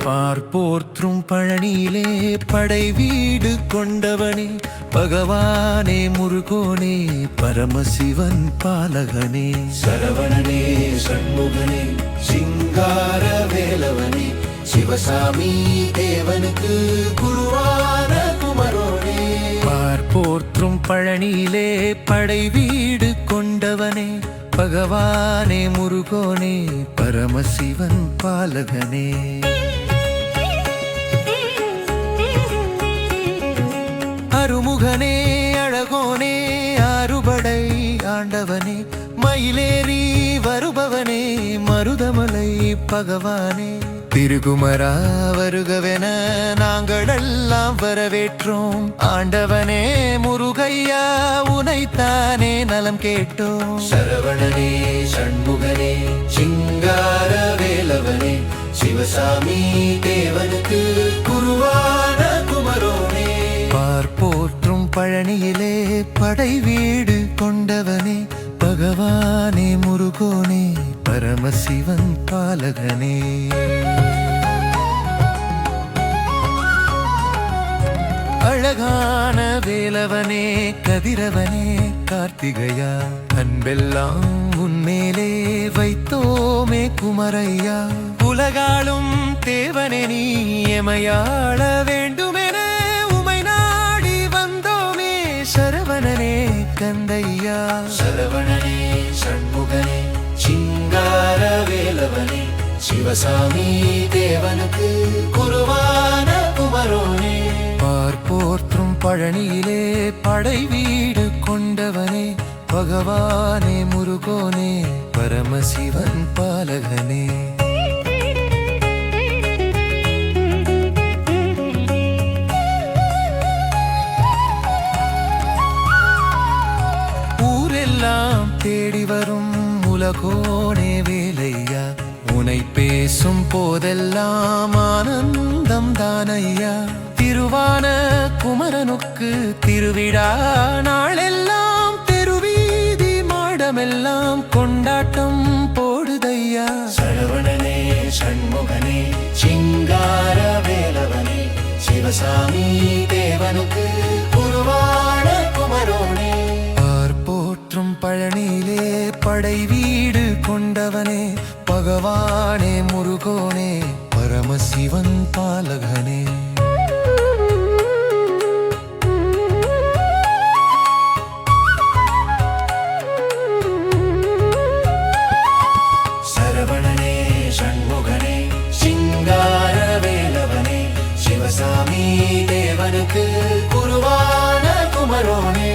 பார்ப்போற்றும் பழனியிலே படை வீடு கொண்டவனே பகவானே முருகோனே பரமசிவன் பாலகனே சரவணனே சண்முகனே சிங்கார வேலவனே சிவசாமி தேவனுக்கு குருவான குமரோனே பார்ப்போற்றும் பழனியிலே படை வீடு கொண்டவனே பகவானே முருகோனே பரமசிவன் பாலகனே அருமுகனே அழகோனே ஆறுபடை ஆண்டவனே மயிலேறி வருபவனே மருதமலை பகவானே திருகுமரா வருகவென நாங்களெல்லாம் வரவேற்றோம் ஆண்டவனே முருகையா உனைத்தானே நலம் கேட்டோம் சரவணனே சண்முகனே சிங்கார வேலவனே சிவசாமி தேவனுக்கு குருவான குமரோனே பார்ப்போற்றும் பழனியிலே படை வீடு கொண்டவனே பகவானே முருகோனே பரமசிவன் பாலகனே அழகான வேலவனே கதிரவனே கார்த்திகையா அன்பெல்லாம் உன்மேலே வைத்தோமே குமரையா உலகாளும் தேவனே நீ எமையாள வேண்டுமென உமை நாடி வந்தோமே சரவணனே கந்தையா சரவணனே சண்முகனே சிங்கார வேலவனே சிவசாமி தேவனுக்கு குருவான குமரோனே பார்ப்போற்றும் பழனியிலே படை வீடு கொண்டவனே பகவானே முருகோனே பரமசிவன் பாலகனே ஊரெல்லாம் தேடி வரும் உலகோனே வேலையா உனை பேசும் போதெல்லாம் ஆனந்தம் தானையா திருவான குமரனுக்கு திருவிழா நாளெல்லாம் தெருவீதி மாடமெல்லாம் கொண்டாட்டம் போடுதையா சரவணனே சண்முகனே சிங்கார வேலவனே சிவசாமி தேவனுக்கு குருவான குமரோனே பார்ப்போற்றும் பழனியிலே படை வீடு கொண்டவனே பகவானே முருகோனே பரமசிவன் பாலகனே சரவணனே சண்முகனே சிங்கார வேலவனே சிவசாமி தேவனுக்கு குருவான குமரோனே